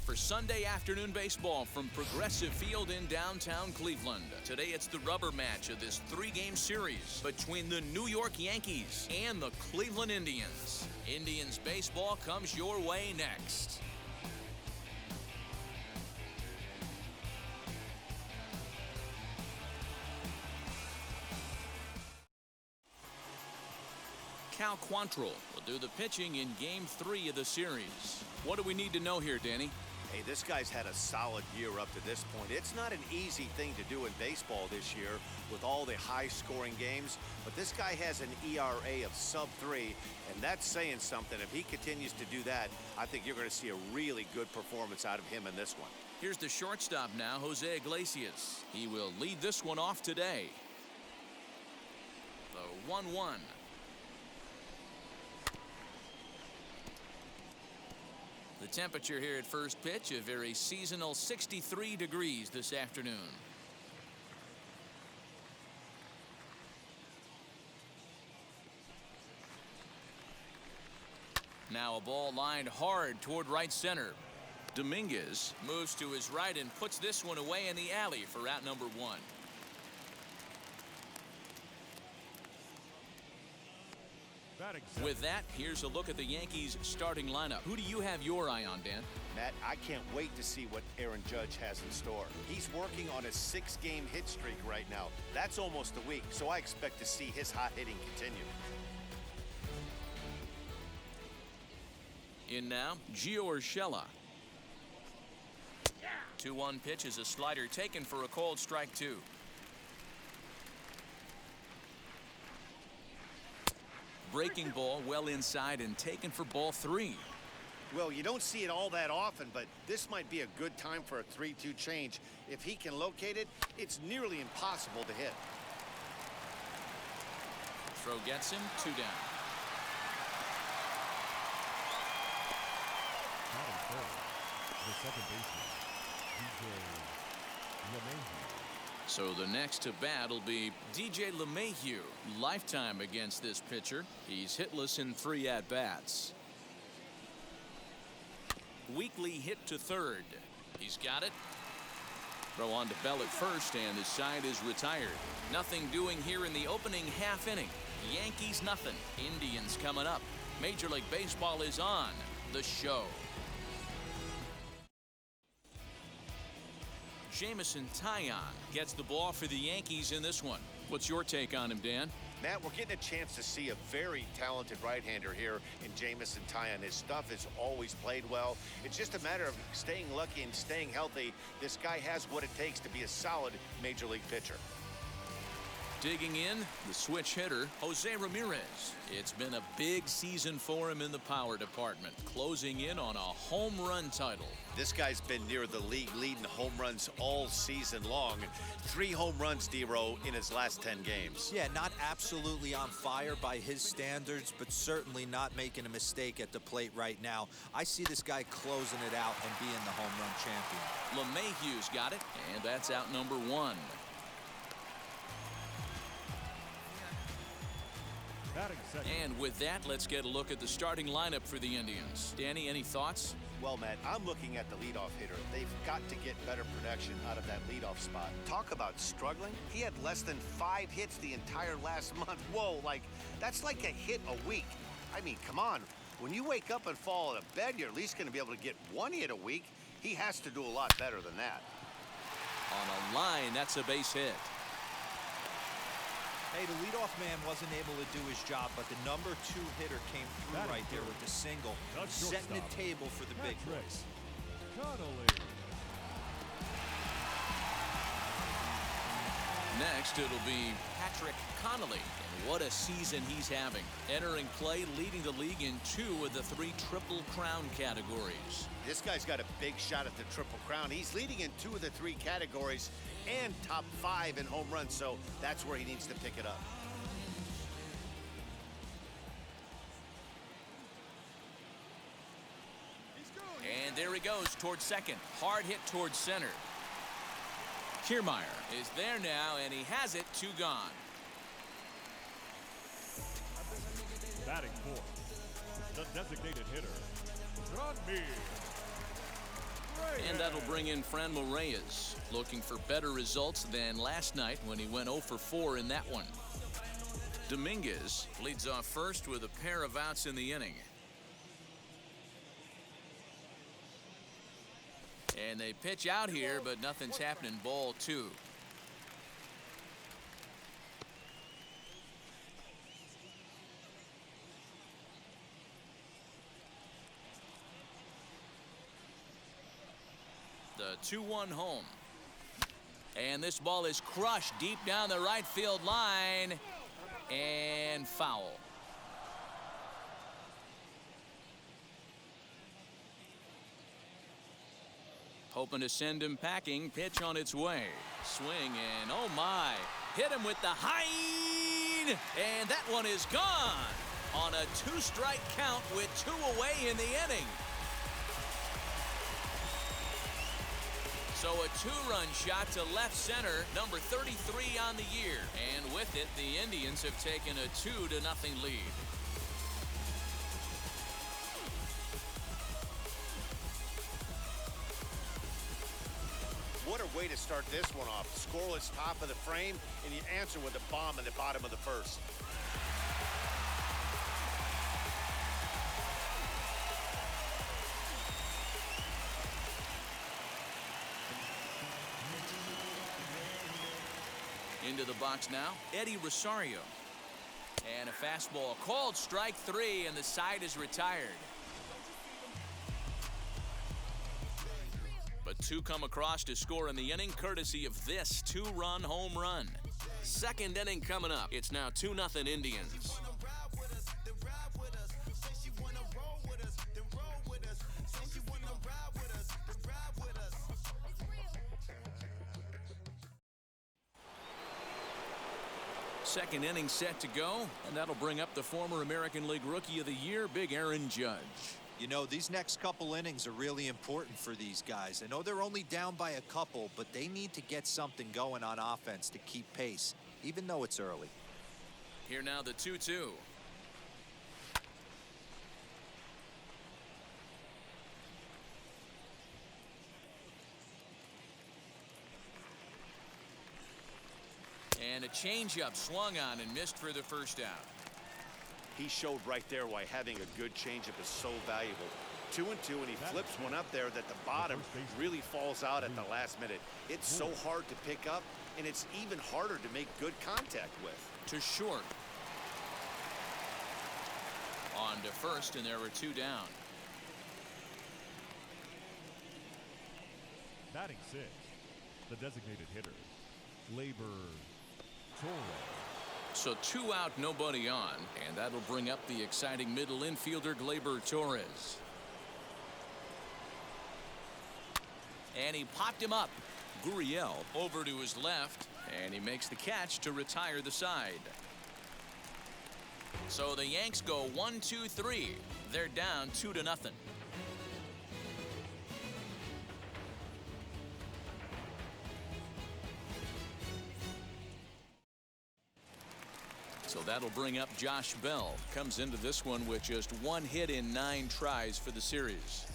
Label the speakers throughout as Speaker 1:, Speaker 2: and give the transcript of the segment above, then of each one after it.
Speaker 1: for Sunday afternoon baseball from Progressive Field in downtown Cleveland. Today it's the rubber match of this three-game series between the New York Yankees and the Cleveland Indians. Indians baseball comes your way next. Cal Quantrill will do the pitching in Game 3 of the series. What do we need to know here, Danny?
Speaker 2: Hey, this guy's had a solid year up to this point. It's not an easy thing to do in baseball this year with all the high-scoring games, but this guy has an ERA of sub-3, and that's saying something. If he continues to do that, I think you're going to see a really good performance out of him in this one.
Speaker 1: Here's the shortstop now, Jose Iglesias. He will lead this one off today. The 1-1. The temperature here at first pitch, a very seasonal 63 degrees this afternoon. Now a ball lined hard toward right center. Dominguez moves to his right and puts this one away in the alley for out number 1. With that, here's a look at the Yankees starting lineup. Who do you have your eye on, Dan?
Speaker 2: Matt, I can't wait to see what Aaron Judge has in store. He's working on a 6-game hit streak right now. That's almost a week, so I expect to see his hot hitting continue.
Speaker 1: In now, Gio Urshela. 2-1 pitch is a slider taken for a called strike 2. Breaking ball well inside and taken for ball 3.
Speaker 2: Well, you don't see it all that often, but this might be a good time for a 3-2 change. If he can locate it, it's nearly impossible to hit.
Speaker 1: Throw gets him, 2 down.
Speaker 3: The second baseman, DJ LeMahieu.
Speaker 1: So the next to bat will be DJ LeMahieu. Lifetime against this pitcher. He's hitless in 3 at-bats. Weekly hit to third. He's got it. Throw on to Bell at first, and the side is retired. Nothing doing here in the opening half inning. Yankees nothing. Indians coming up. Major League Baseball is on the show. Jameson Taillon gets the ball for the Yankees in this one. What's your take on him, Dan?
Speaker 2: Matt, we're getting a chance to see a very talented right-hander here in Jameson Taillon. His stuff has always played well. It's just a matter of staying lucky and staying healthy. This guy has what it takes to be a solid major league pitcher.
Speaker 1: Digging in, the switch hitter, Jose Ramirez. It's been a big season for him in the power department, closing in on a home run title.
Speaker 2: This guy's been near the league leading home runs all season long. 3 home runs, D-Row, in his last 10 games.
Speaker 4: Yeah, not absolutely on fire by his standards, but certainly not making a mistake at the plate right now. I see this guy closing it out and being the home run champion.
Speaker 1: LeMahieu's got it, and that's out number 1. And with that, let's get a look at the starting lineup for the Indians. Danny, any thoughts?
Speaker 2: Well, Matt, I'm looking at the leadoff hitter. They've got to get better production out of that leadoff spot. Talk about struggling. He had less than 5 hits the entire last month. Whoa, that's like a hit a week. I mean, come on. When you wake up and fall out of bed, you're at least going to be able to get 1 hit a week. He has to do a lot better than that.
Speaker 1: On a line, that's a base hit.
Speaker 4: Hey, the leadoff man wasn't able to do his job, but the number 2 hitter came through right there with the single, setting the table for the big boys.
Speaker 1: Next, it'll be Patrick Connolly. And what a season he's having. Entering play, leading the league in 2 of the 3 Triple Crown categories.
Speaker 2: This guy's got a big shot at the Triple Crown. He's leading in 2 of the 3 categories and top 5 in home runs, so that's where he needs to pick it up.
Speaker 1: And there he goes towards second. Hard hit towards center. Kiermaier is there now, and he has it, 2 gone.
Speaker 3: Batting fourth, the designated hitter, Ronnie.
Speaker 1: And that'll bring in Franmil Reyes, looking for better results than last night when he went 0 for 4 in that one. Dominguez leads off first with a pair of outs in the inning. And they pitch out here, but nothing's happening. Ball 2. The 2-1 home. And this ball is crushed deep down the right field line. And foul. Hoping to send him packing. Pitch on its way. Swing and oh my. Hit him with the high. And that one is gone on a 2-strike count with 2 away in the inning. So a 2-run shot to left center, number 33 on the year. And with it, the Indians have taken a 2-0 lead.
Speaker 2: What a way to start this one off. Scoreless top of the frame, and you answer with a bomb in the bottom of the first.
Speaker 1: Into the box now, Eddie Rosario. And a fastball called strike 3, and the side is retired. But 2 come across to score in the inning, courtesy of this 2-run home run. Second inning coming up. It's now 2-0 Indians. Second inning set to go, and that'll bring up the former American League Rookie of the Year, Big Aaron Judge.
Speaker 4: You know, these next couple innings are really important for these guys. I know they're only down by a couple, but they need to get something going on offense to keep pace, even though it's early.
Speaker 1: Here now the 2-2. And a changeup swung on and missed for the first out.
Speaker 2: He showed right there why having a good changeup is so valuable. 2-2, and he flips one up there that the bottom really falls out at the last minute. It's so hard to pick up, and it's even harder to make good contact with.
Speaker 1: To short. On to first, and there were 2 down.
Speaker 3: Batting 6, the designated hitter, Gleyber Torres.
Speaker 1: So 2 out, nobody on, and that'll bring up the exciting middle infielder Gleyber Torres. And he popped him up. Gurriel over to his left, and he makes the catch to retire the side. So the Yanks go 1-2-3. They're down 2-0. So that'll bring up Josh Bell. Comes into this one with just 1 hit in 9 tries for the series.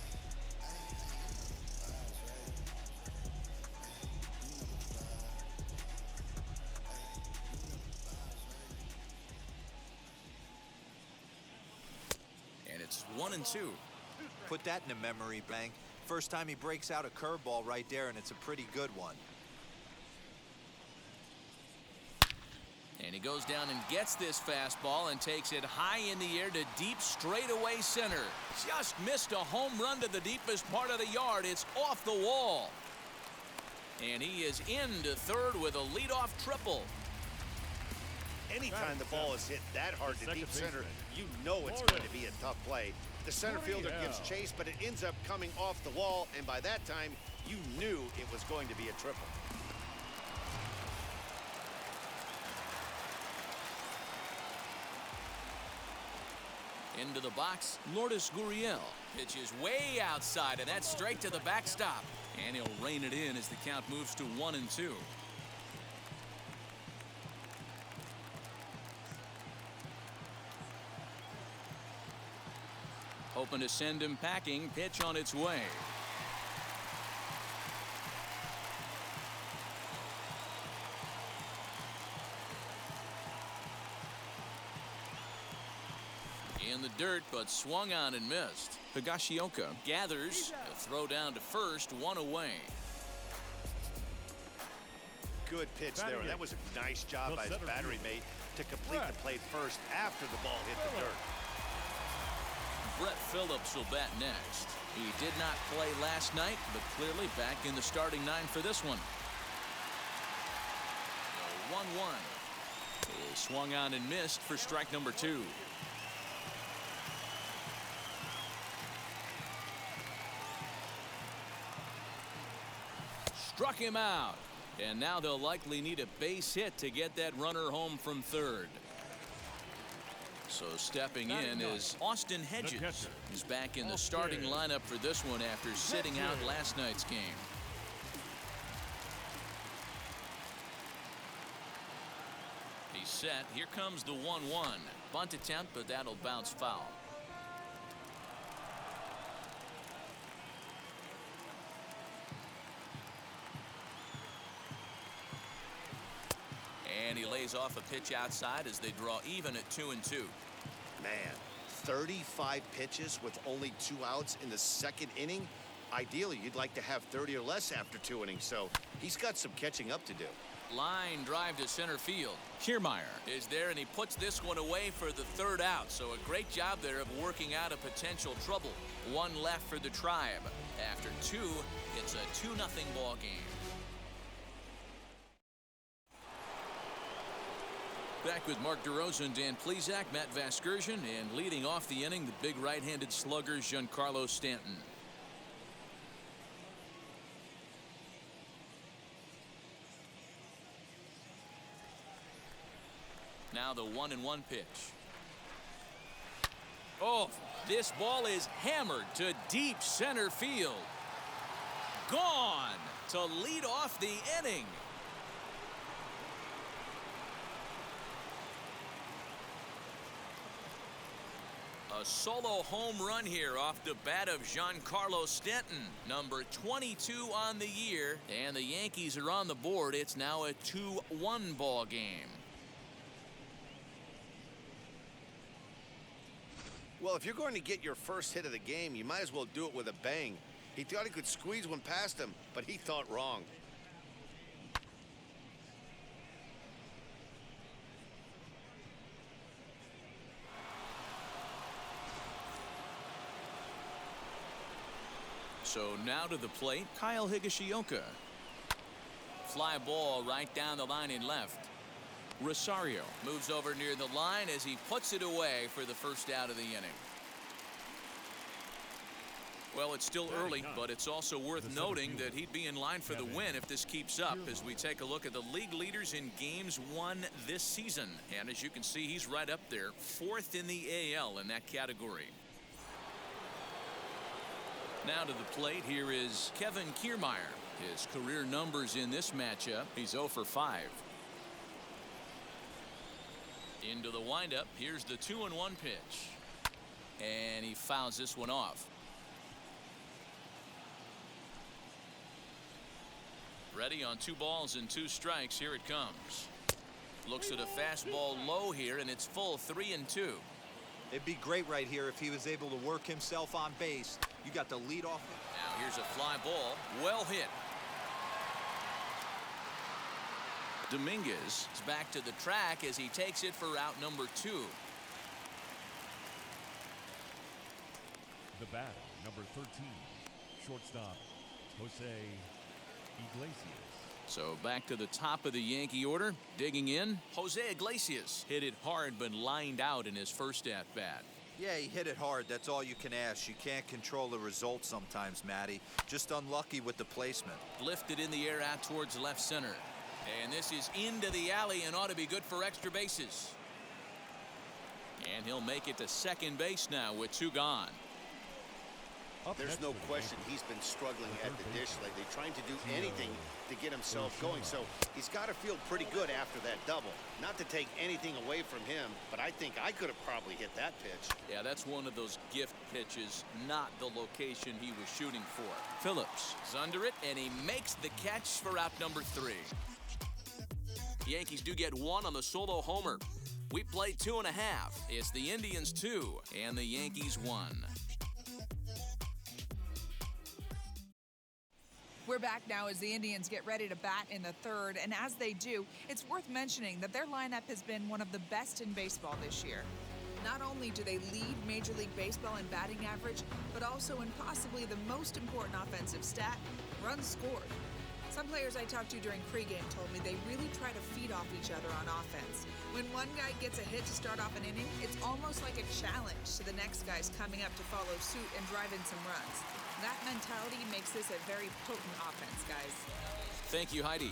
Speaker 1: And it's 1-2.
Speaker 4: Put that in a memory bank. First time he breaks out a curveball right there, and it's a pretty good one.
Speaker 1: And he goes down and gets this fastball and takes it high in the air to deep straightaway center. Just missed a home run to the deepest part of the yard. It's off the wall. And he is into third with a leadoff triple.
Speaker 2: Anytime the ball is hit that hard to deep center, you know it's going to be a tough play. The center fielder gives chase, but it ends up coming off the wall, and by that time, you knew it was going to be a triple.
Speaker 1: Into the box, Lourdes Gurriel pitches way outside, and that's straight to the backstop. And he'll rein it in as the count moves to 1-2. Hoping to send him packing. Pitch on its way. In the dirt, but swung on and missed. Higashioka gathers. A throw down to first, one away.
Speaker 2: Good pitch there. That was a nice job by his battery mate to complete the play first after the ball hit the dirt.
Speaker 1: Brett Phillips will bat next. He did not play last night, but clearly back in the starting nine for this one. 1-1. He swung on and missed for strike number 2. Struck him out. And now they'll likely need a base hit to get that runner home from third. So stepping in is Austin Hedges. He's back in the starting lineup for this one after sitting out last night's game. He's set. Here comes the 1-1. Bunt attempt, but that'll bounce foul. And he lays off a pitch outside as they draw even at 2-2.
Speaker 2: Man, 35 pitches with only 2 outs in the second inning. Ideally, you'd like to have 30 or less after 2 innings, so he's got some catching up to do.
Speaker 1: Line drive to center field. Kiermaier is there, and he puts this one away for the 3rd out. So a great job there of working out a potential trouble. 1 left for the Tribe. After 2, it's a 2-0 ball game. Back with Mark DeRosa and Dan Plesac, Matt Vasgersian, and leading off the inning, the big right-handed slugger, Giancarlo Stanton. Now the 1-1 pitch. Oh, this ball is hammered to deep center field. Gone to lead off the inning. A solo home run here off the bat of Giancarlo Stanton, number 22 on the year, and the Yankees are on the board. It's now a 2-1 ball game.
Speaker 2: Well, if you're going to get your first hit of the game, you might as well do it with a bang. He thought he could squeeze one past him, but he thought wrong.
Speaker 1: So now to the plate, Kyle Higashioka. Fly ball right down the line in left. Rosario moves over near the line as he puts it away for the first out of the inning. Well, it's still early, but it's also worth noting that he'd be in line for the win if this keeps up as we take a look at the league leaders in games won this season. And as you can see, he's right up there, 4th in the AL in that category. Now to the plate, here is Kevin Kiermaier. His career numbers in this matchup, he's 0 for 5. Into the windup, here's the 2-1 pitch. And he fouls this one off. Ready on 2 balls and 2 strikes. Here it comes. Looks at a fastball low here, and it's full 3-2.
Speaker 4: It'd be great right here if he was able to work himself on base. You got the lead off.
Speaker 1: Now here's a fly ball. Well hit. Dominguez is back to the track as he takes it for out number 2.
Speaker 3: The batter, number 13, shortstop, Jose Iglesias.
Speaker 1: So back to the top of the Yankee order. Digging in, Jose Iglesias hit it hard but lined out in his first at-bat.
Speaker 4: Yeah, he hit it hard. That's all you can ask. You can't control the result sometimes, Matty. Just unlucky with the placement.
Speaker 1: Lifted in the air out towards left center. And this is into the alley and ought to be good for extra bases. And he'll make it to second base now with 2 gone.
Speaker 2: There's no question he's been struggling at the dish lately, trying to do anything to get himself going. So he's got to feel pretty good after that double. Not to take anything away from him, but I think I could have probably hit that pitch.
Speaker 1: Yeah, that's one of those gift pitches, not the location he was shooting for. Phillips is under it, and he makes the catch for out number 3. The Yankees do get 1 on the solo homer. We played 2.5. It's the Indians 2 and the Yankees 1.
Speaker 5: We're back now as the Indians get ready to bat in the third, and as they do, it's worth mentioning that their lineup has been one of the best in baseball this year. Not only do they lead Major League Baseball in batting average, but also in possibly the most important offensive stat, runs scored. Some players I talked to during pregame told me they really try to feed off each other on offense. When one guy gets a hit to start off an inning, it's almost like a challenge to the next guys coming up to follow suit and drive in some runs. That mentality makes this a very potent offense, guys.
Speaker 1: Thank you, Heidi.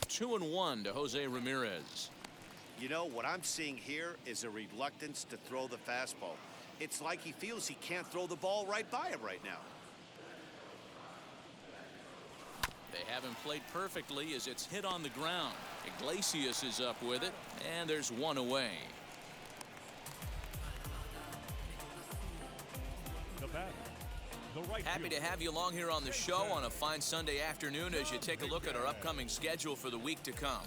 Speaker 1: Two and one to Jose Ramirez.
Speaker 2: You know, what I'm seeing here is a reluctance to throw the fastball. It's like he feels he can't throw the ball right by him right now.
Speaker 1: They haven't played perfectly as it's hit on the ground. Iglesias is up with it, and there's one away.
Speaker 3: The batter, the right
Speaker 1: Happy to
Speaker 3: fielder.
Speaker 1: have you along here on the show on a fine Sunday afternoon as you take a look at our upcoming schedule for the week to come.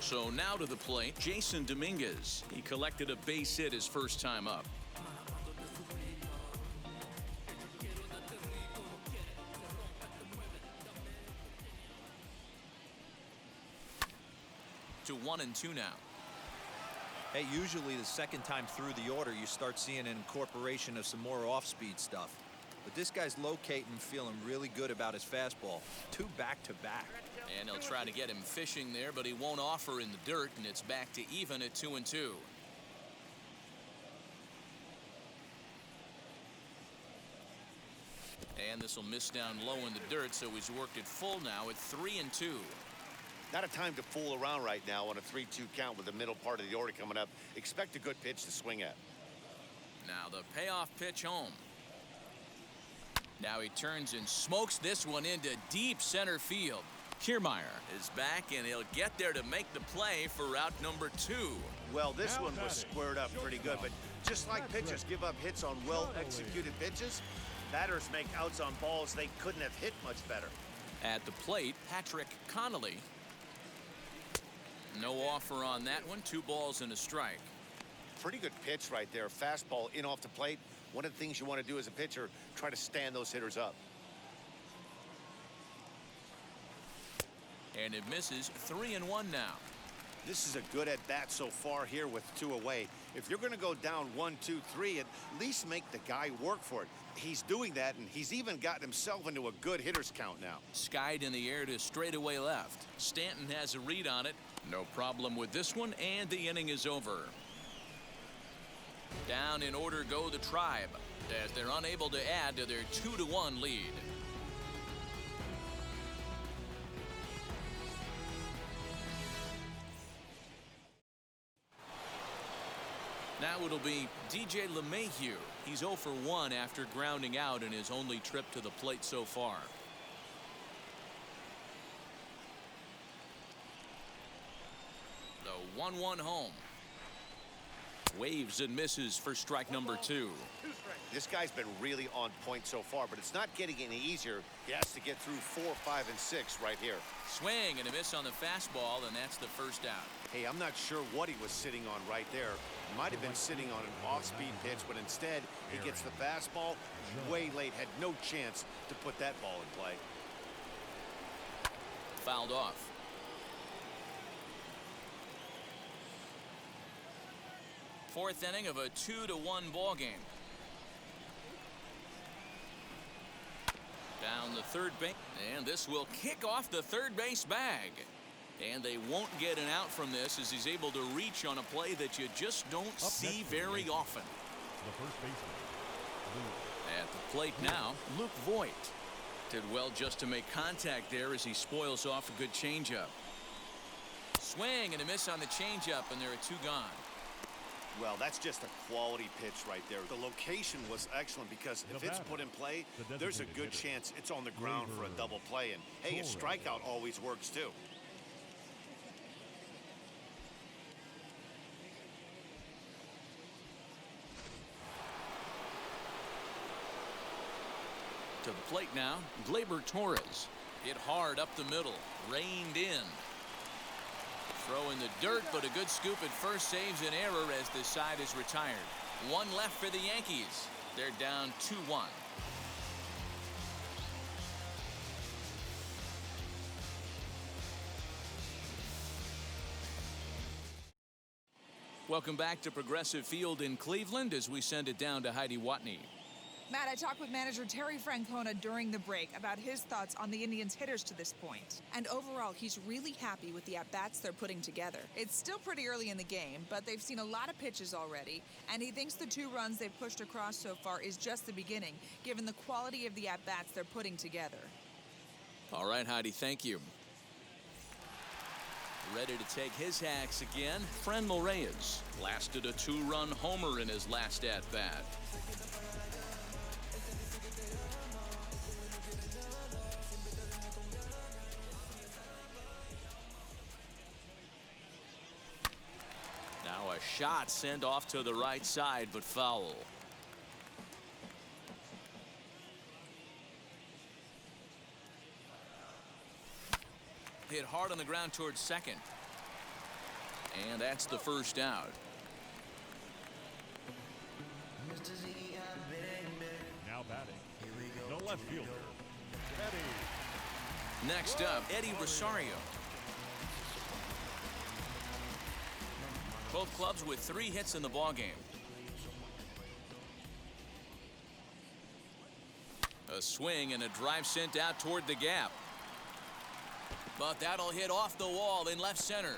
Speaker 1: So now to the plate, Jason Dominguez. He collected a base hit his first time up. To 1-2 now.
Speaker 4: Hey, usually the second time through the order, you start seeing an incorporation of some more off-speed stuff. But this guy's locating and feeling really good about his fastball. 2 back-to-back.
Speaker 1: And he'll try to get him fishing there, but he won't offer in the dirt, and it's back to even at 2-2. And this will miss down low in the dirt, so he's worked it full now at 3-2.
Speaker 2: Not a time to fool around right now on a 3-2 count with the middle part of the order coming up. Expect a good pitch to swing at.
Speaker 1: Now the payoff pitch home. Now he turns and smokes this one into deep center field. Kiermaier is back, and he'll get there to make the play for route number 2.
Speaker 2: Well, this one was squared up pretty good, but just like pitchers give up hits on well-executed pitches, batters make outs on balls they couldn't have hit much better.
Speaker 1: At the plate, Patrick Connolly. No offer on that one. 2 balls and a strike.
Speaker 2: Pretty good pitch right there. Fastball in off the plate. One of the things you want to do as a pitcher, try to stand those hitters up.
Speaker 1: And it misses. 3-1 now.
Speaker 2: This is a good at-bat so far here with 2 away. If you're going to go down 1, 2, 3, at least make the guy work for it. He's doing that, and he's even gotten himself into a good hitter's count now.
Speaker 1: Skied in the air to straightaway left. Stanton has a read on it. No problem with this one, and the inning is over. Down in order go the Tribe, as they're unable to add to their 2-1 lead. Now it'll be DJ LeMahieu. He's 0 for 1 after grounding out in his only trip to the plate so far. The 1-1 home. Waves and misses for strike number 2.
Speaker 2: This guy's been really on point so far, but it's not getting any easier. He has to get through 4, 5, and 6 right here.
Speaker 1: Swing and a miss on the fastball, and that's the first out.
Speaker 2: Hey, I'm not sure what he was sitting on right there. Might have been sitting on an off-speed pitch, but instead he gets the fastball way late. Had no chance to put that ball in play.
Speaker 1: Fouled off. Fourth inning of a 2-1 ball game. Down the third base, and this will kick off the third base bag. And they won't get an out from this as he's able to reach on a play that you just don't see very often.
Speaker 3: The first baseman,
Speaker 1: At the plate now, Luke Voigt. Did well just to make contact there as he spoils off a good changeup. Swing and a miss on the changeup, and there are 2 gone.
Speaker 2: Well, that's just a quality pitch right there. The location was excellent because if it's put in play, there's a good chance it's on the ground for a double play. And hey, a strikeout always works too.
Speaker 1: To the plate now, Gleyber Torres. Hit hard up the middle, reined in. Throw in the dirt, but a good scoop at first saves an error as this side is retired. One left for the Yankees. They're down 2-1. Welcome back to Progressive Field in Cleveland as we send it down to Heidi Watney.
Speaker 5: Matt, I talked with manager Terry Francona during the break about his thoughts on the Indians' hitters to this point. And overall, he's really happy with the at-bats they're putting together. It's still pretty early in the game, but they've seen a lot of pitches already, and he thinks the 2 runs they've pushed across so far is just the beginning, given the quality of the at-bats they're putting together.
Speaker 1: All right, Heidi, thank you. Ready to take his hacks again, Franmil Reyes lasted a 2-run homer in his last at-bat. Now a shot sent off to the right side, but foul. Hit hard on the ground towards second. And that's the first out.
Speaker 3: Now batting. The left fielder, Eddie.
Speaker 1: Next up, Eddie Rosario. Both clubs with 3 hits in the ballgame. A swing and a drive sent out toward the gap. But that'll hit off the wall in left center.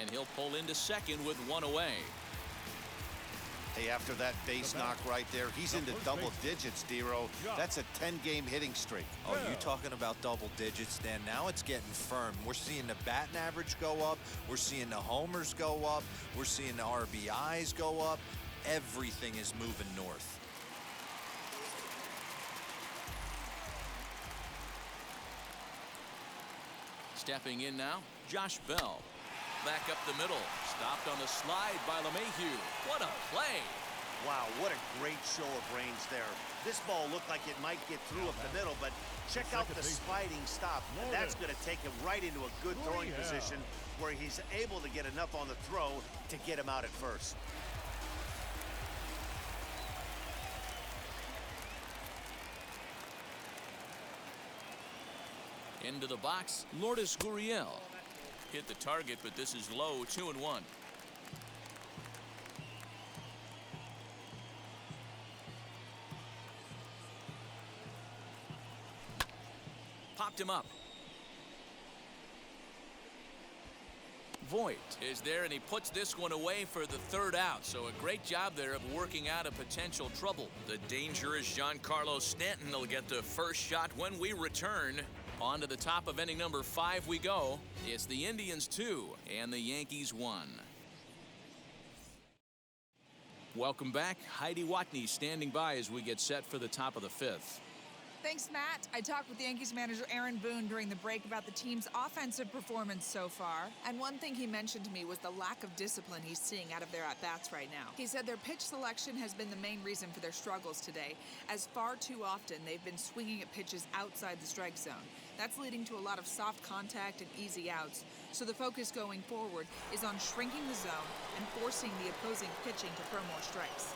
Speaker 1: And he'll pull into second with 1 away.
Speaker 2: Hey, after that base knock right there, he's into double digits, Dero. That's a 10-game hitting streak.
Speaker 4: Oh, you talking about double digits, Dan? Now it's getting firm. We're seeing the batting average go up. We're seeing the homers go up. We're seeing the RBIs go up. Everything is moving north.
Speaker 1: Stepping in now, Josh Bell. Back up the middle. Stopped on the slide by LeMahieu. What a play.
Speaker 2: Wow, what a great show of range there. This ball looked like it might get through up the middle, but check out the sliding stop. And that's going to take him right into a good throwing position where he's able to get enough on the throw to get him out at first.
Speaker 1: Into the box, Lourdes Gurriel. Hit the target, but this is low, 2-1. Popped him up. Voigt is there, and he puts this one away for the 3rd out. So a great job there of working out a potential trouble. The dangerous Giancarlo Stanton will get the first shot when we return. On to the top of inning number 5 we go. It's the Indians 2 and the Yankees 1. Welcome back. Heidi Watney standing by as we get set for the top of the 5th.
Speaker 5: Thanks, Matt. I talked with the Yankees manager Aaron Boone during the break about the team's offensive performance so far. And one thing he mentioned to me was the lack of discipline he's seeing out of their at-bats right now. He said their pitch selection has been the main reason for their struggles today, as far too often they've been swinging at pitches outside the strike zone. That's leading to a lot of soft contact and easy outs. So the focus going forward is on shrinking the zone and forcing the opposing pitching to throw more strikes.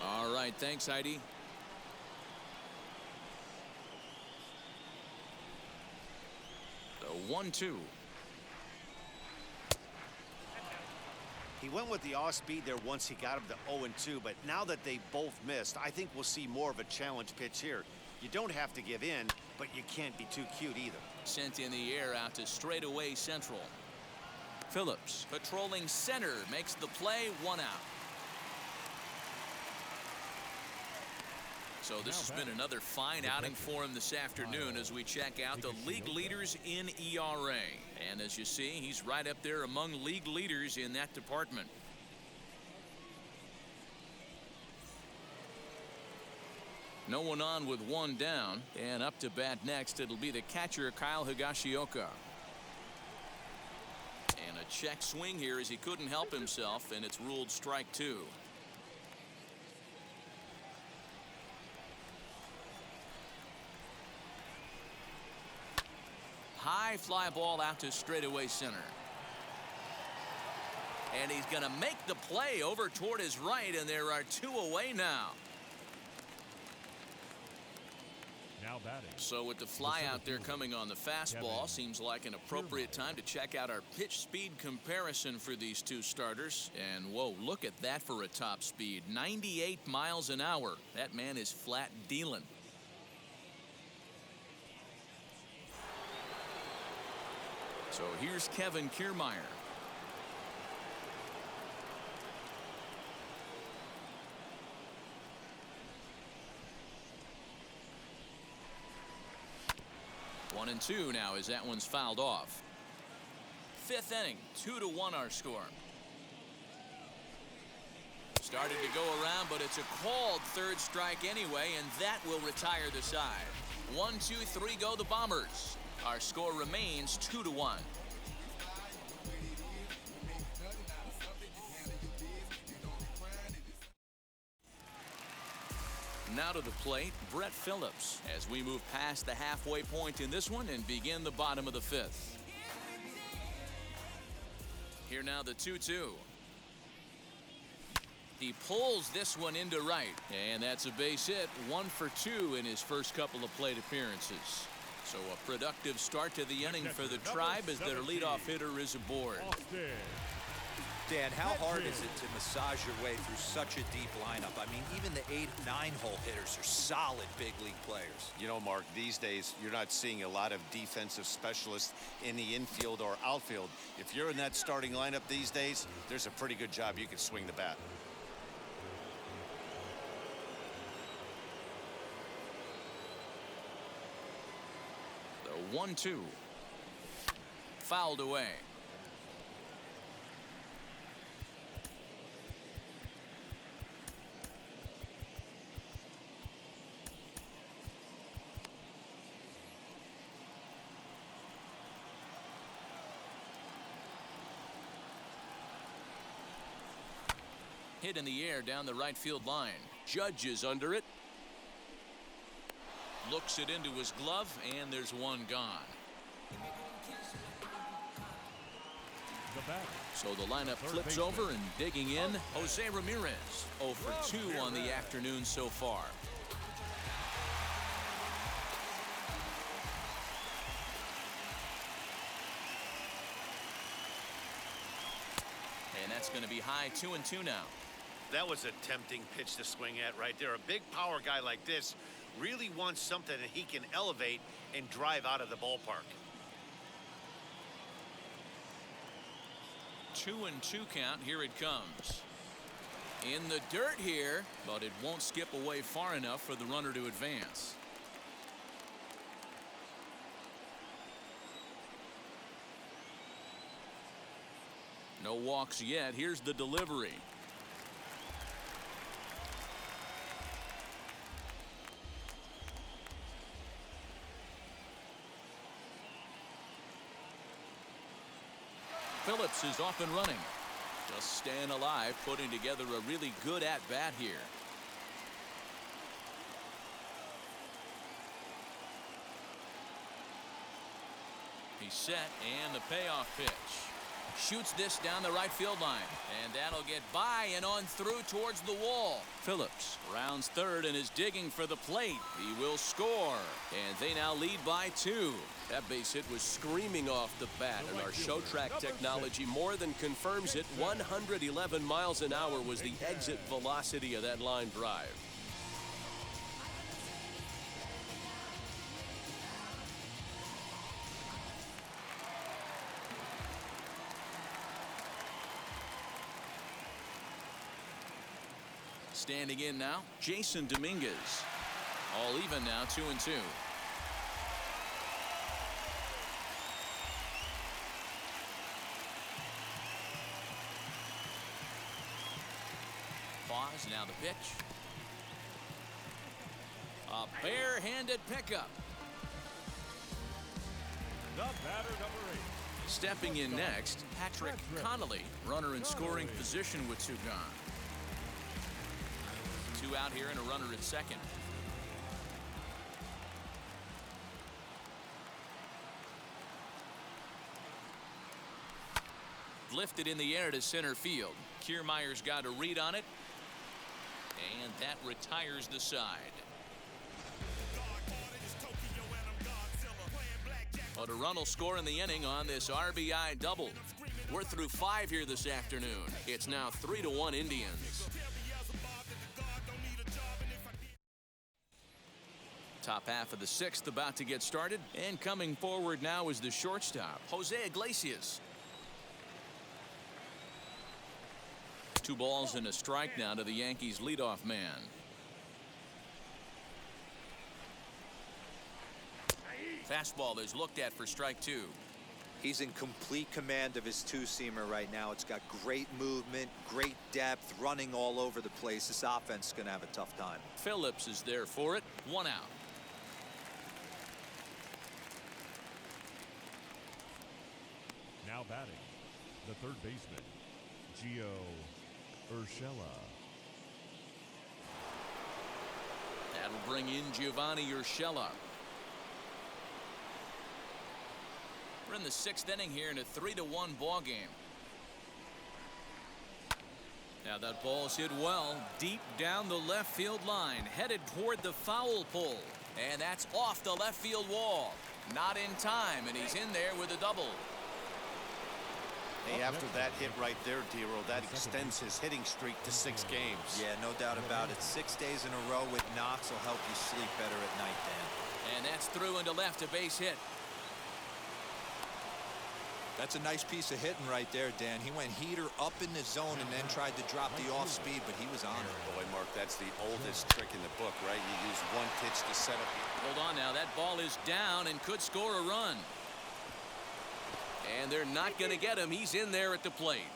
Speaker 1: All right, thanks, Heidi. The 1-2.
Speaker 2: He went with the off-speed there once he got him to 0-2, but now that they both missed, I think we'll see more of a challenge pitch here. You don't have to give in, but you can't be too cute either.
Speaker 1: Sent in the air out to straightaway central. Phillips patrolling center makes the play, 1 out. So this has been another fine outing for him this afternoon as we check out the league leaders in ERA. And as you see, he's right up there among league leaders in that department. No one on with 1 down, and up to bat next it'll be the catcher Kyle Higashioka. And a check swing here as he couldn't help himself, and it's ruled strike 2. High fly ball out to straightaway center. And he's going to make the play over toward his right, and there are 2 away now.
Speaker 3: Now batting.
Speaker 1: So with the fly out there coming on the fastball, seems like an appropriate time to check out our pitch speed comparison for these two starters. And whoa, look at that for a top speed. 98 miles an hour. That man is flat dealing. So here's Kevin Kiermaier. One and two now as that one's fouled off. 5th inning, 2-1 our score. Started to go around, but it's a called 3rd strike anyway, and that will retire the side. 1, 2, 3 go the Bombers. Our score remains 2-1. Now to the plate, Brett Phillips, as we move past the halfway point in this one and begin the bottom of the 5th. Here now the 2-2. He pulls this one into right, and that's a base hit. 1 for 2 in his first couple of plate appearances. So a productive start to the inning for the Tribe as their leadoff hitter is aboard.
Speaker 4: Dan, how hard is it to massage your way through such a deep lineup? I mean, even the 8, 9-hole hitters are solid big league players.
Speaker 2: You know, Mark, these days you're not seeing a lot of defensive specialists in the infield or outfield. If you're in that starting lineup these days, there's a pretty good job you can swing the bat.
Speaker 1: The 1-2. Fouled away. Hit in the air down the right field line. Judge is under it. Looks it into his glove, and there's one gone. So the lineup flips over, and digging in, Jose Ramirez. 0 for 2 on the afternoon so far. And that's going to be high 2-2 now.
Speaker 2: That was a tempting pitch to swing at right there. A big power guy like this really wants something that he can elevate and drive out of the ballpark.
Speaker 1: 2-2 count. Here it comes. In the dirt here, but it won't skip away far enough for the runner to advance. No walks yet. Here's the delivery. Phillips is off and running. Just staying alive, putting together a really good at-bat here. He's set, and the payoff pitch. Shoots this down the right field line, and that'll get by and on through towards the wall. Phillips rounds 3rd and is digging for the plate. He will score, and they now lead by 2.
Speaker 6: That base hit was screaming off the bat, and our show track technology more than confirms it. 111 miles an hour was the exit velocity of that line drive.
Speaker 1: Standing in now, Jason Dominguez. All even now, 2-2. Pause, now the pitch. A bare-handed pickup.
Speaker 3: The batter, number 8.
Speaker 1: Stepping in next, Patrick Connolly, runner in scoring position with 2 gone. 2 out here and a runner at second. lifted in the air to center field. Kiermaier's got a read on it, and that retires the side. But a run will score in the inning on this RBI double. We're through 5 here this afternoon. It's now 3-1 Indians. Top half of the 6th about to get started, and coming forward now is the shortstop, Jose Iglesias. 2 balls and a strike now to the Yankees leadoff man. Fastball is looked at for strike 2.
Speaker 4: He's in complete command of his two-seamer right now. It's got great movement, great depth, running all over the place. This offense is going to have a tough time.
Speaker 1: Phillips is there for it. 1 out.
Speaker 3: Now batting, the third baseman, Gio Urshela.
Speaker 1: That'll bring in Giovanni Urshela. We're in the 6th inning here in a 3-1 ball game. Now that ball's hit well deep down the left field line, headed toward the foul pole, and that's off the left field wall. Not in time, and he's in there with a double.
Speaker 2: Hey, after that hit right there, Dero, that extends his hitting streak to 6 games.
Speaker 4: Yeah, no doubt about it. 6 days in a row with knocks will help you sleep better at night, Dan.
Speaker 1: And that's through into left, a base hit.
Speaker 4: That's a nice piece of hitting right there, Dan. He went heater up in the zone and then tried to drop the off speed, but he was on it.
Speaker 2: Boy, Mark, that's the oldest trick in the book, right? You use one pitch to set up.
Speaker 1: Hold on now, that ball is down and could score a run. And they're not going to get him. He's in there at the plate.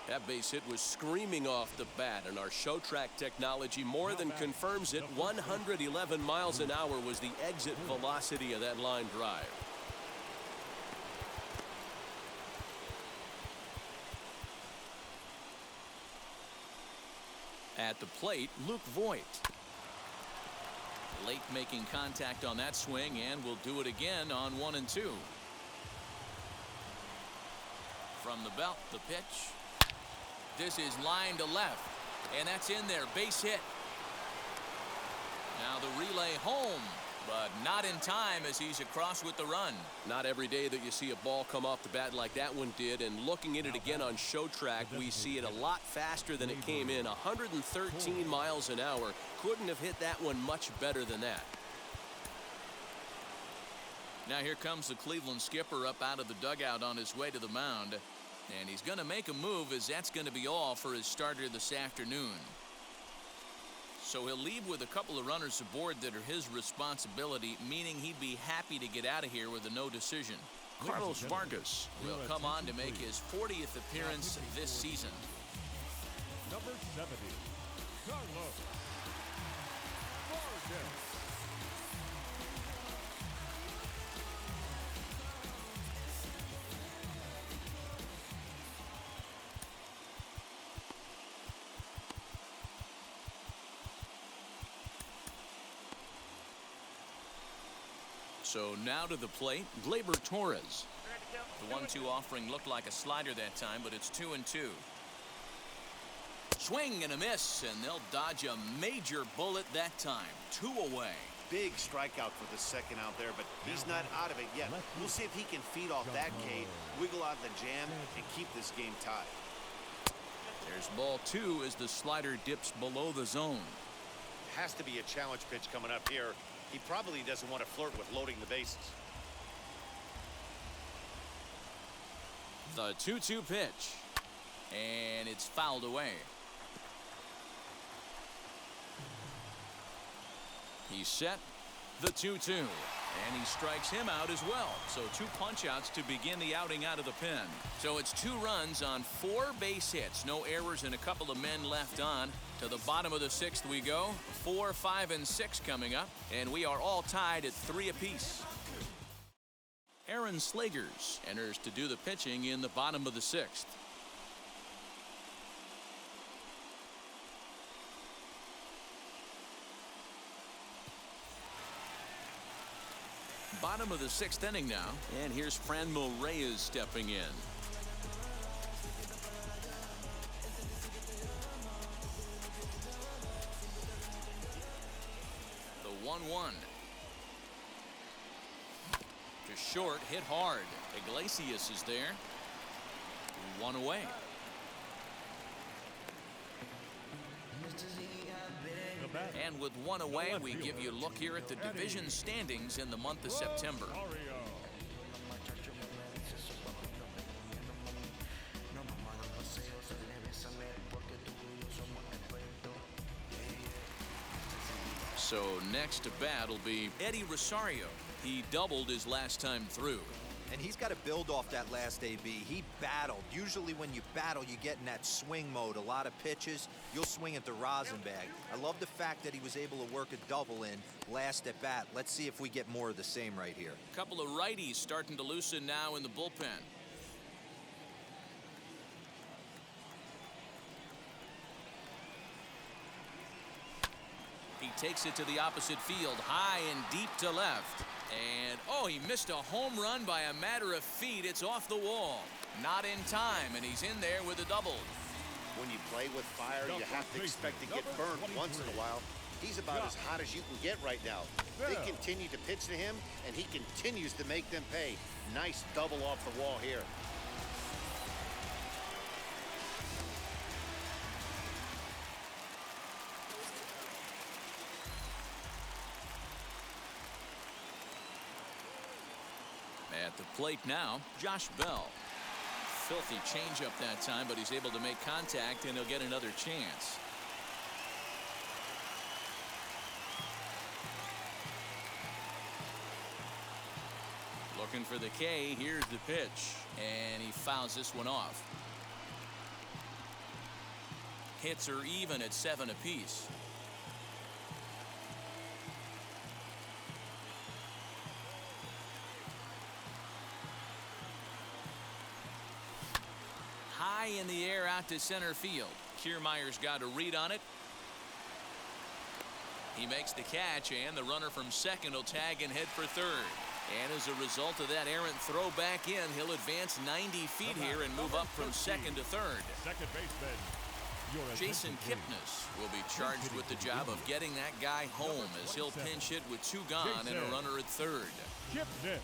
Speaker 6: That base hit was screaming off the bat, and our show track technology more than confirms it. 111 miles an hour was the exit velocity of that line drive.
Speaker 1: At the plate, Luke Voigt. Late making contact on that swing, and will do it again on 1 and 2. From the belt, the pitch. This is line to left, and that's in there. Base hit. Now the relay home, but not in time as he's across with the run.
Speaker 6: Not every day that you see a ball come off the bat like that one did, and looking at it again on show track, we see it a lot faster than it came in. 113 miles an hour. Couldn't have hit that one much better than that.
Speaker 1: Now here comes the Cleveland skipper up out of the dugout on his way to the mound, and he's going to make a move, as that's going to be all for his starter this afternoon. So he'll leave with a couple of runners aboard that are his responsibility, meaning he'd be happy to get out of here with a no decision. Carlos Vargas will come on to make his 40th appearance this season.
Speaker 3: Number 70, Carlos Vargas.
Speaker 1: So now to the plate, Gleyber Torres. The 1-2 offering looked like a slider that time, but it's 2-2. Swing and a miss, and they'll dodge a major bullet that time. 2 away.
Speaker 2: Big strikeout for the second out there, but he's not out of it yet. We'll see if he can feed off that K, wiggle out the jam, and keep this game tied.
Speaker 1: There's ball 2 as the slider dips below the zone.
Speaker 2: Has to be a challenge pitch coming up here. He probably doesn't want to flirt with loading the bases.
Speaker 1: The 2-2 pitch, and it's fouled away. He's set, the 2-2, and he strikes him out as well. So 2 punch-outs to begin the outing out of the pen. So it's 2 runs on 4 base hits, no errors, and a couple of men left on. To the bottom of the 6th we go. 4, 5, and 6 coming up, and we are all tied at 3 apiece. Aaron Slegers enters to do the pitching in the bottom of the 6th. Bottom of the 6th inning now, and here's Franmil Reyes stepping in. The 1-1. To short, hit hard. Iglesias is there. 1 away. And with 1 away, we give you a look here at the division standings in the month of September. So next to bat will be Eddie Rosario. He doubled his last time through.
Speaker 4: And he's got to build off that last AB. He battled. Usually when you battle, you get in that swing mode. A lot of pitches, you'll swing at the rosin bag. I love the fact that he was able to work a double in last at bat. Let's see if we get more of the same right here.
Speaker 1: A couple of righties starting to loosen now in the bullpen. He takes it to the opposite field, high and deep to left. And, oh, he missed a home run by a matter of feet. It's off the wall. Not in time, and he's in there with a double.
Speaker 2: When you play with fire, you have to expect to get burned once in a while. He's about as hot as you can get right now. They continue to pitch to him, and he continues to make them pay. Nice double off the wall here.
Speaker 1: At the plate now, Josh Bell. Filthy changeup that time, but he's able to make contact, and he'll get another chance. Looking for the K. Here's the pitch, and he fouls this one off. Hits are even at 7 apiece. High in the air out to center field. Kiermaier's got a read on it. He makes the catch, and the runner from second will tag and head for third. And as a result of that errant throw back in, he'll advance 90 feet here and move up from second to third.
Speaker 3: Second baseman,
Speaker 1: Jason Kipnis will be charged with the job of getting that guy home as he'll pinch hit with 2 gone and a runner at third.
Speaker 3: Kipnis.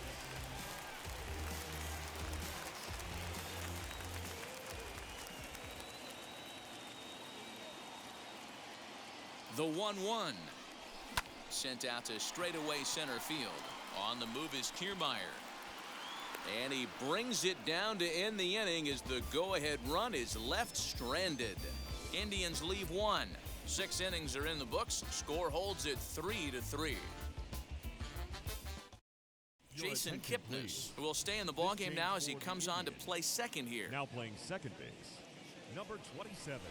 Speaker 1: The 1-1. Sent out to straightaway center field. On the move is Kiermaier. And he brings it down to end the inning as the go-ahead run is left stranded. Indians leave 1. 6 innings are in the books. Score holds at 3-3. Jason Kipnis will stay in the ballgame now as he comes on to play second here.
Speaker 3: Now playing second base, number 27.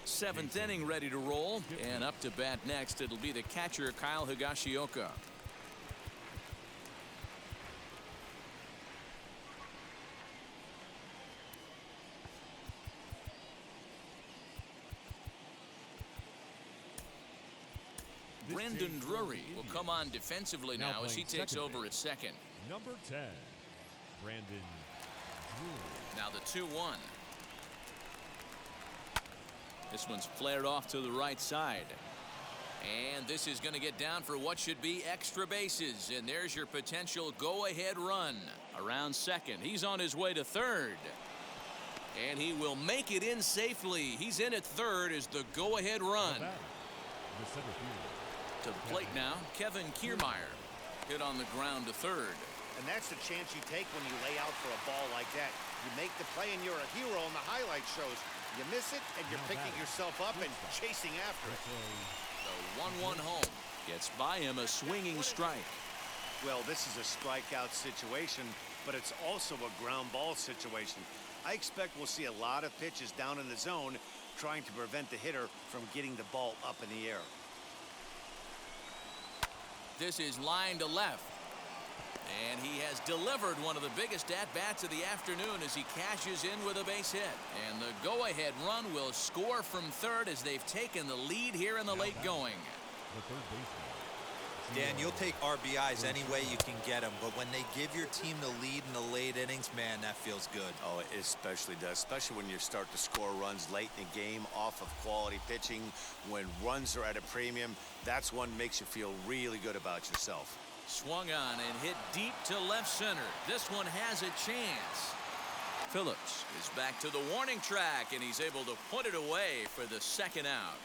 Speaker 1: 7th inning ready to roll, and up to bat next it'll be the catcher Kyle Higashioka. Brendan Drury will come on defensively now as he takes over at second.
Speaker 3: Number 10, Brandon Drury.
Speaker 1: Now the 2-1. This one's flared off to the right side. And this is going to get down for what should be extra bases. And there's your potential go-ahead run. Around second. He's on his way to third. And he will make it in safely. He's in at third as the go-ahead run. To the plate now, Kevin Kiermaier. Hit on the ground to third.
Speaker 2: And that's the chance you take when you lay out for a ball like that. You make the play and you're a hero in the highlight shows. You miss it and you're picking yourself up and chasing after it.
Speaker 1: The 1-1 home gets by him a swinging strike.
Speaker 2: Well, this is a strikeout situation, but it's also a ground ball situation. I expect we'll see a lot of pitches down in the zone trying to prevent the hitter from getting the ball up in the air.
Speaker 1: This is line to left. And he has delivered one of the biggest at-bats of the afternoon as he cashes in with a base hit. And the go-ahead run will score from third as they've taken the lead here in the late going.
Speaker 3: The third baseman,
Speaker 4: Dan, you'll take RBIs any way you can get them, but when they give your team the lead in the late innings, man, that feels good.
Speaker 2: Oh, it especially does, especially when you start to score runs late in the game off of quality pitching. When runs are at a premium, that's one makes you feel really good about yourself.
Speaker 1: Swung on and hit deep to left center. This one has a chance. Phillips is back to the warning track, and he's able to put it away for the second out.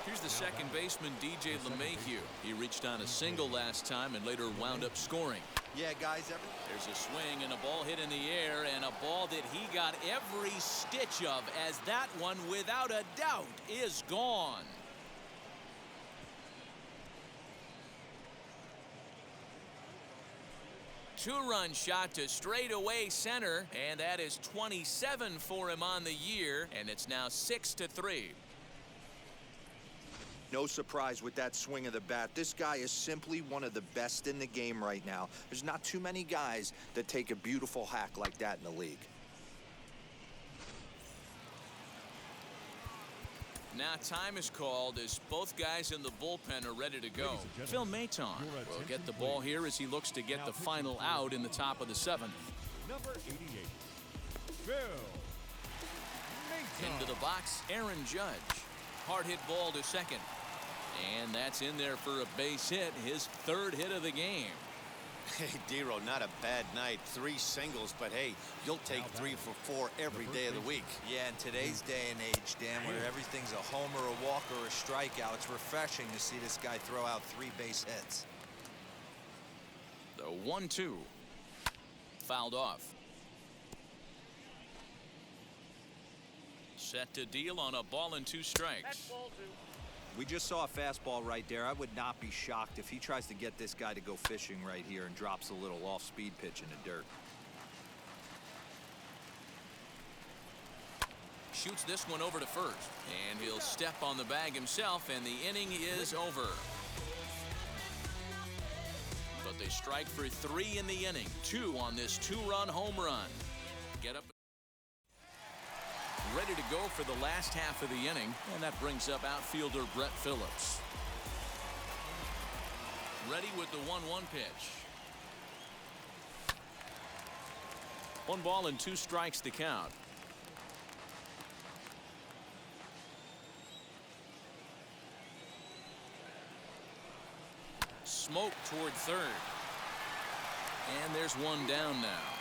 Speaker 1: Here's the second baseman, DJ LeMahieu. He reached on a single last time and later wound up scoring.
Speaker 4: Yeah, guys.
Speaker 1: There's a swing and a ball hit in the air, and a ball that he got every stitch of, as that one, without a doubt, is gone. Two-run shot to straightaway center, and that is 27 for him on the year, and it's now 6-3.
Speaker 4: No surprise with that swing of the bat. This guy is simply one of the best in the game right now. There's not too many guys that take a beautiful hack like that in the league.
Speaker 1: Now time is called as both guys in the bullpen are ready to go. Phil Maton will get the ball here as he looks to get the final out in the top of the seventh.
Speaker 3: Number 88, Phil Maton.
Speaker 1: Into the box, Aaron Judge. Hard hit ball to second. And that's in there for a base hit, his third hit of the game.
Speaker 2: Hey, Dero, not a bad night. 3 singles, but hey, you'll take 3 for 4 every day of the week.
Speaker 4: Yeah, in today's day and age, Dan, where everything's a homer, a walk, or a strikeout, it's refreshing to see this guy throw out 3 base hits.
Speaker 1: The 1-2. Fouled off. Set to deal on a ball and 2 strikes.
Speaker 4: We just saw a fastball right there. I would not be shocked if he tries to get this guy to go fishing right here and drops a little off-speed pitch in the dirt.
Speaker 1: Shoots this one over to first, and he'll step on the bag himself, and the inning is over. But they strike for 3 in the inning, 2 on this 2-run home run. Get up. Ready to go for the last half of the inning, and that brings up outfielder Brett Phillips. Ready with the 1-1 pitch. 1 ball and 2 strikes to count. Smoke toward third. And there's 1 down now.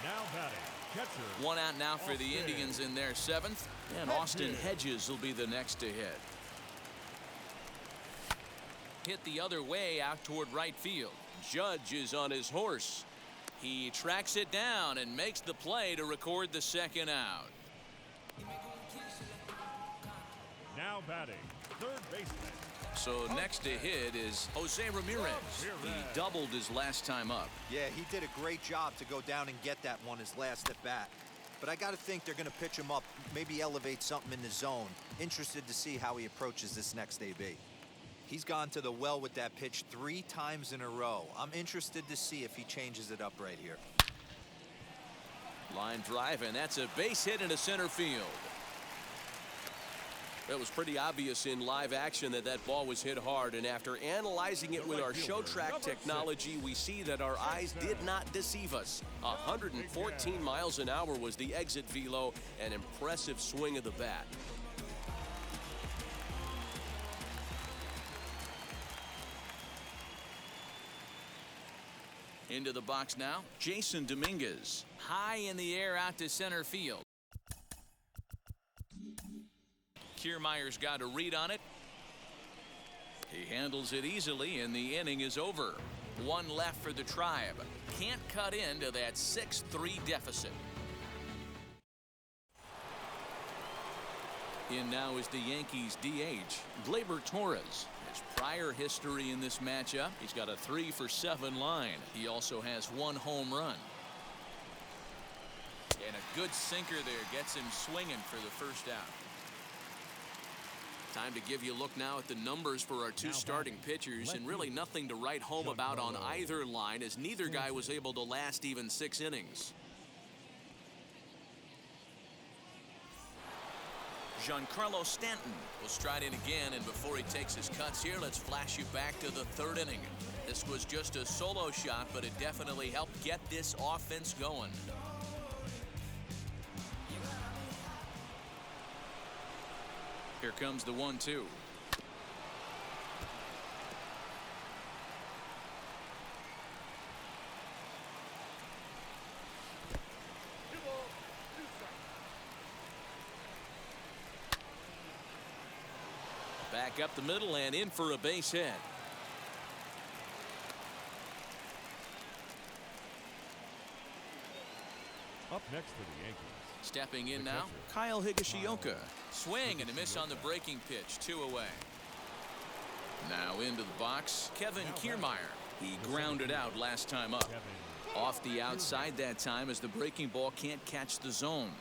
Speaker 3: Now batting, catcher.
Speaker 1: 1 out now for the Indians in their 7th, and Austin Hedges will be the next to hit. Hit the other way out toward right field. Judge is on his horse. He tracks it down and makes the play to record the second out.
Speaker 3: Now batting, third baseman.
Speaker 1: So next to hit is Jose Ramirez. He doubled his last time up.
Speaker 4: Yeah, he did a great job to go down and get that one his last at bat. But I got to think they're going to pitch him up, maybe elevate something in the zone. Interested to see how he approaches this next AB. He's gone to the well with that pitch 3 times in a row. I'm interested to see if he changes it up right here.
Speaker 1: Line drive, and that's a base hit into center field. It was pretty obvious in live action that that ball was hit hard, and after analyzing it with our show track technology, we see that our eyes did not deceive us. 114 miles an hour was the exit velo, an impressive swing of the bat. Into the box now, Jason Dominguez. High in the air out to center field. Kiermaier's got a read on it. He handles it easily, and the inning is over. 1 left for the Tribe. Can't cut into that 6-3 deficit. In now is the Yankees DH, Gleyber Torres. His prior history in this matchup, he's got a 3-for-7 line. He also has 1 home run. And a good sinker there gets him swinging for the first out. Time to give you a look now at the numbers for our 2 starting pitchers, and really nothing to write home about on either line, as neither guy was able to last even 6 innings. Giancarlo Stanton will stride in again, and before he takes his cuts here, let's flash you back to the third inning. This was just a solo shot, but it definitely helped get this offense going. Here comes the 1-2. Back up the middle and in for a base hit.
Speaker 3: Up next for the Yankees.
Speaker 1: Stepping in now, Kyle Higashioka. Swing and a miss on the breaking pitch, 2 away. Now into the box, Kevin Kiermaier. He grounded out last time up. Off the outside that time as the breaking ball can't catch the zone.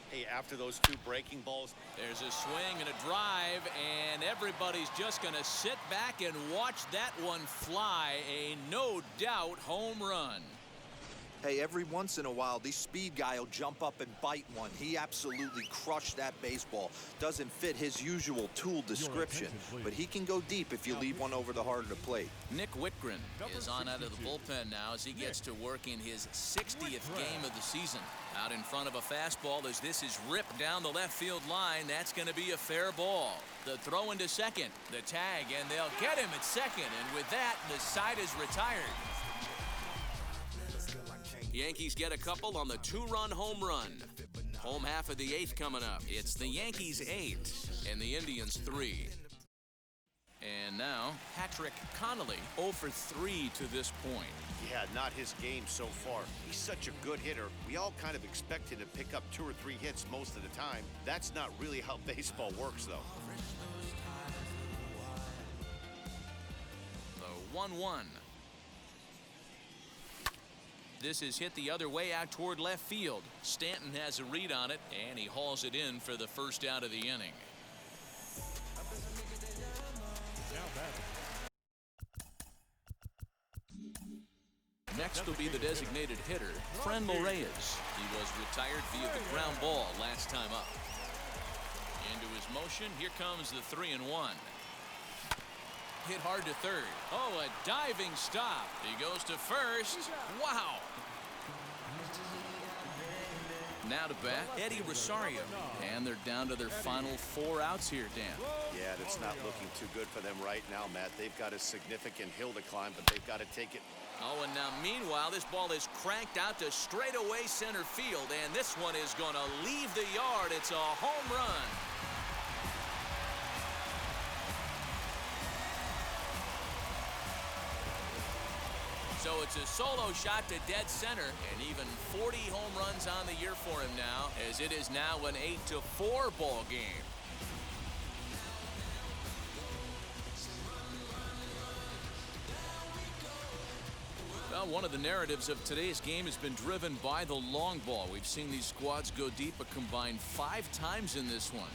Speaker 2: Hey, after those 2 breaking balls,
Speaker 1: there's a swing and a drive, and everybody's just going to sit back and watch that one fly. A no doubt home run.
Speaker 4: Hey, every once in a while, this speed guy will jump up and bite one. He absolutely crushed that baseball. Doesn't fit his usual tool description, but he can go deep if you leave one over the heart of the plate.
Speaker 1: Nick Whitgren is on out of the bullpen now as he gets to work in his 60th game of the season. Out in front of a fastball as this is ripped down the left field line. That's going to be a fair ball. The throw into second, the tag, and they'll get him at second. And with that, the side is retired. Yankees get a couple on the 2-run home run. Home half of the 8th coming up. It's the Yankees 8 and the Indians 3. And now Patrick Connolly 0 for 3 to this point.
Speaker 2: yeah, not his game so far. He's such a good hitter. We all kind of expect him to pick up 2 or 3 hits most of the time. That's not really how baseball works, though.
Speaker 1: The 1-1. This is hit the other way out toward left field. Stanton has a read on it, and he hauls it in for the first out of the inning. Next will be the designated hitter, Franmil Reyes. He was retired via the ground ball last time up. Into his motion, here comes the 3-1. Hit hard to third. Oh, a diving stop. He goes to first. Wow. Now to bat, Eddie Rosario. And they're down to their final 4 outs here, Dan.
Speaker 2: Yeah, it's not looking too good for them right now, Matt. They've got a significant hill to climb, but they've got to take it.
Speaker 1: Oh, and now meanwhile, this ball is cranked out to straightaway center field, and this one is going to leave the yard. It's a home run. So it's a solo shot to dead center, and even 40 home runs on the year for him now, as it is now an 8-4 ball game. Well, one of the narratives of today's game has been driven by the long ball. We've seen these squads go deep a combined 5 times in this one.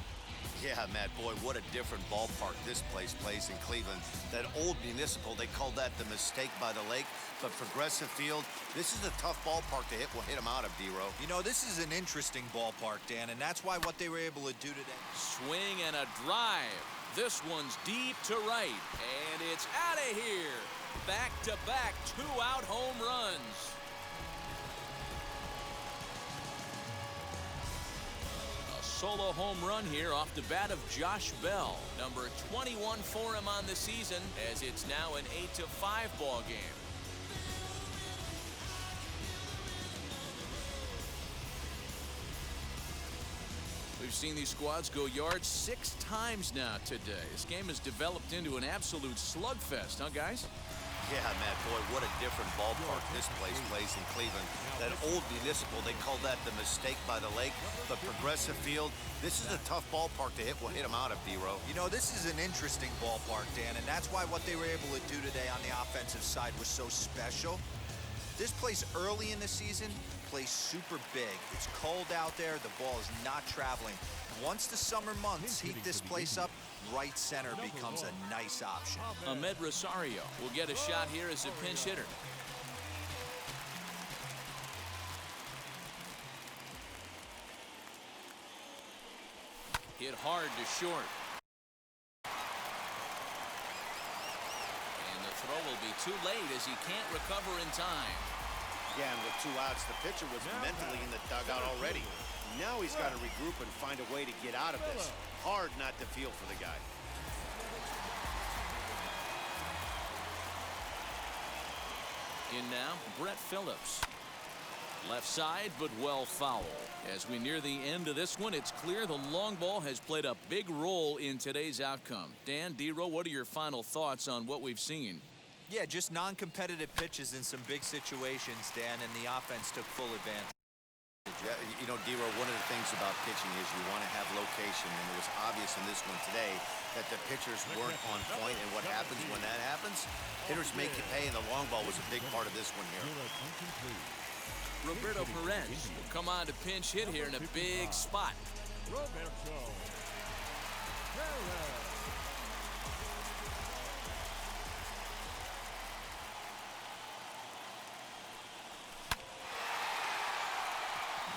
Speaker 2: Yeah, Matt, boy, what a different ballpark this place plays in Cleveland. That old Municipal, they call that the mistake by the lake. But Progressive Field, this is a tough ballpark to hit. We'll hit them out of, D-Row.
Speaker 4: You know, this is an interesting ballpark, Dan, and that's why what they were able to do today.
Speaker 1: Swing and a drive. This one's deep to right, and it's out of here. Back-to-back 2-out home runs. Solo home run here off the bat of Josh Bell. Number 21 for him on the season, as it's now an 8-5 ball game. We've seen these squads go yards 6 times now today. This game has developed into an absolute slugfest, huh, guys?
Speaker 2: Yeah, Matt, boy, what a different ballpark this place plays in Cleveland. That old Municipal, they call that the mistake by the lake. But Progressive Field, this is a tough ballpark to hit. We'll hit them out of, D-Row.
Speaker 4: You know, this is an interesting ballpark, Dan, and that's why what they were able to do today on the offensive side was so special. This place early in the season plays super big. It's cold out there. The ball is not traveling. Once the summer months heat this place up, right center becomes a nice option.
Speaker 1: Ahmed Rosario will get a shot here as a pinch hitter. Hit hard to short. And the throw will be too late as he can't recover in time.
Speaker 2: Again, with 2 outs, the pitcher was mentally in the dugout already. Now he's got to regroup and find a way to get out of this. Hard not to feel for the guy.
Speaker 1: In now, Brett Phillips. Left side, but well foul. As we near the end of this one, it's clear the long ball has played a big role in today's outcome. Dan, D-Row, what are your final thoughts on what we've seen?
Speaker 4: Yeah, just non-competitive pitches in some big situations, Dan, and the offense took full advantage.
Speaker 2: Yeah, you know, D-Row, one of the things about pitching is you want to have location, and it was obvious in this one today that the pitchers weren't on point, and what happens when that happens? Hitters make you pay, and the long ball was a big part of this one here.
Speaker 1: Roberto Perez will come on to pinch hit here in a big spot.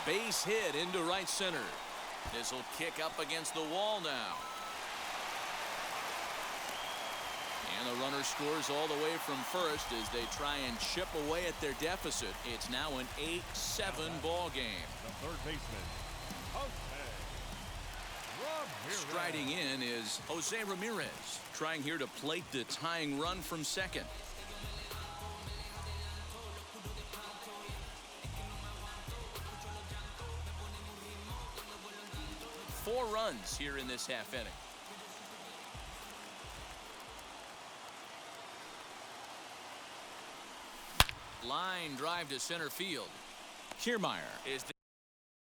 Speaker 1: Base hit into right center. This will kick up against the wall now. And the runner scores all the way from first as they try and chip away at their deficit. It's now an 8-7 ball game.
Speaker 3: The third baseman,
Speaker 1: Striding in is Jose Ramirez, trying here to plate the tying run from second. Four runs here in this half inning. Line drive to center field. Kiermaier is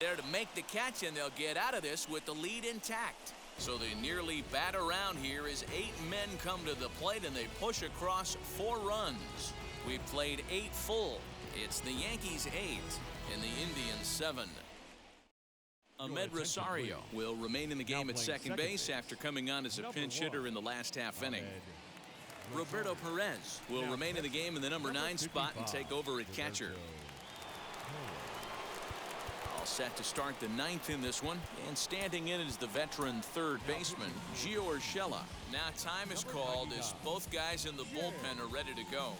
Speaker 1: there to make the catch, and they'll get out of this with the lead intact. So they nearly bat around here as 8 men come to the plate, and they push across 4 runs. We've played 8 full. It's the Yankees 8 and the Indians 7. Ahmed Rosario will remain in the game at second base after coming on as a pinch hitter in the last half inning. Roberto Perez will remain in the game in the number 9 spot and take over at catcher. All set to start the 9th in this one, and standing in is the veteran third baseman, Gio Urshela. Now time is called as both guys in the bullpen are ready to go.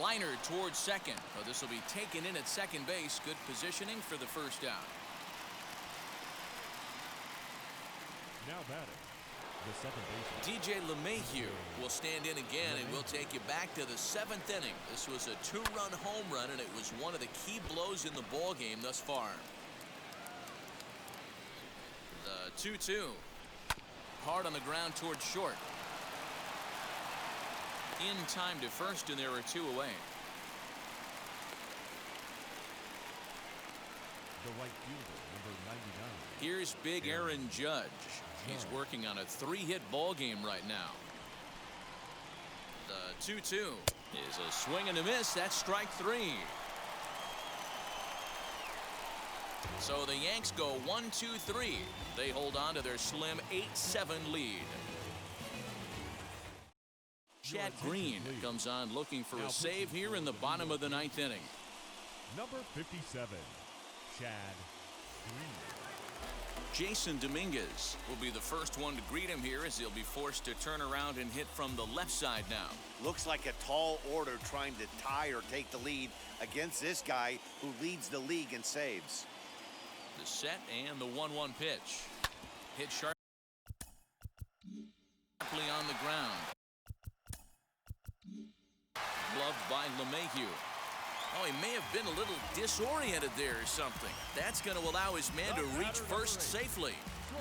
Speaker 1: Liner towards second. Oh, this will be taken in at second base. Good positioning for the first down.
Speaker 3: now batting, the second baseman.
Speaker 1: DJ LeMahieu will stand in again, and we'll take you back to the 7th inning. This was a 2-run home run, and it was one of the key blows in the ball game thus far. The 2-2. Hard on the ground towards short. In time to first, and there are 2 away.
Speaker 3: The right fielder, number 99.
Speaker 1: Here's big Aaron Judge. He's working on a 3-hit ball game right now. The 2-2 is a swing and a miss. That's strike 3. So the Yanks go 1-2-3. They hold on to their slim 8-7 lead. Chad Green comes on looking for a save here in the bottom of the 9th inning.
Speaker 3: Number 57, Chad Green.
Speaker 1: Jason Dominguez will be the first one to greet him here as he'll be forced to turn around and hit from the left side now.
Speaker 2: Looks like a tall order trying to tie or take the lead against this guy who leads the league in saves.
Speaker 1: The set and the 1-1 pitch. Hit sharply on the ground. Gloved by LeMahieu. Oh, he may have been a little disoriented there or something. That's going to allow his man to reach first safely.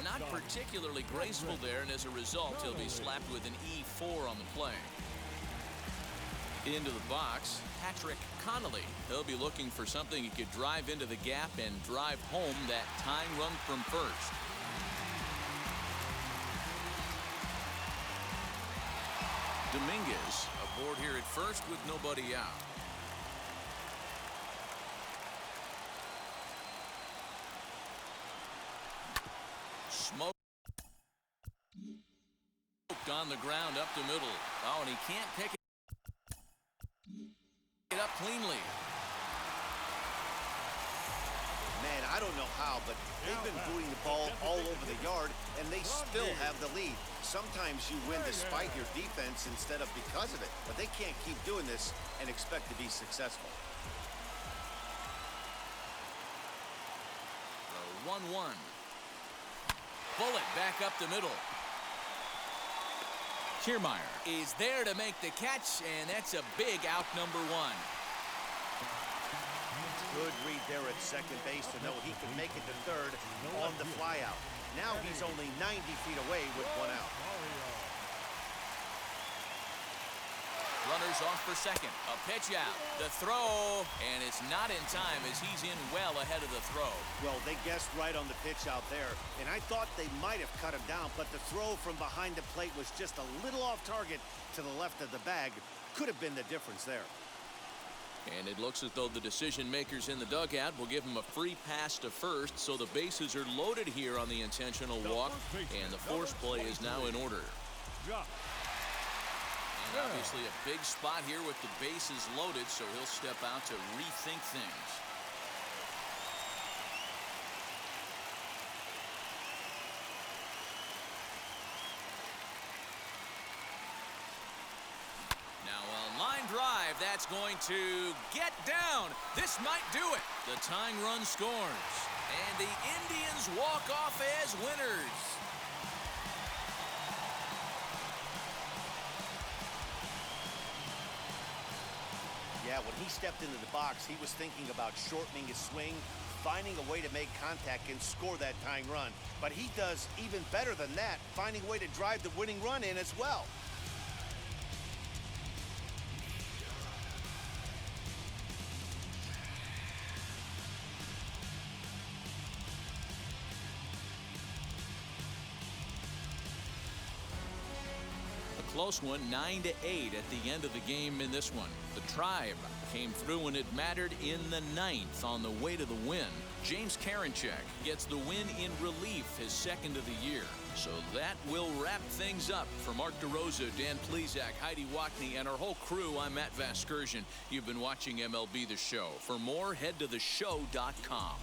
Speaker 1: Not particularly graceful there, and as a result, he'll be slapped with an E4 on the play. Into the box, Patrick Connolly. He'll be looking for something he could drive into the gap and drive home that tying run from first. Dominguez aboard here at first with nobody out. Smoked on the ground up the middle. Oh, and he can't pick it up cleanly.
Speaker 2: Man, I don't know how, but they've been booting the ball all over the yard, and they still have the lead. Sometimes you win despite your defense instead of because of it, but they can't keep doing this and expect to be successful.
Speaker 1: 1-1. Bullet back up the middle. Kiermaier is there to make the catch, and that's a big out, number 1.
Speaker 2: Good read there at second base to know he could make it to third on the flyout. Now he's only 90 feet away with 1 out.
Speaker 1: Runners off for second. A pitch out. The throw, and it's not in time as he's in well ahead of the throw.
Speaker 2: Well, they guessed right on the pitch out there, and I thought they might have cut him down, but the throw from behind the plate was just a little off target to the left of the bag. Could have been the difference there.
Speaker 1: And it looks as though the decision makers in the dugout will give him a free pass to first, so the bases are loaded here on the intentional walk, and the force play is now in order. And obviously a big spot here with the bases loaded, so he'll step out to rethink things. Now a line drive that's going to get down. This might do it. The tying run scores, and the Indians walk off as winners.
Speaker 2: Yeah, when he stepped into the box, he was thinking about shortening his swing, finding a way to make contact and score that tying run. But he does even better than that, finding a way to drive the winning run in as well.
Speaker 1: Close one, 9-8 at the end of the game in this one. The Tribe came through when it mattered in the 9th on the way to the win. James Karinchak gets the win in relief, his second of the year. So that will wrap things up. For Mark DeRosa, Dan Plesac, Heidi Watney, and our whole crew, I'm Matt Vasgersian. You've been watching MLB The Show. For more, head to theshow.com.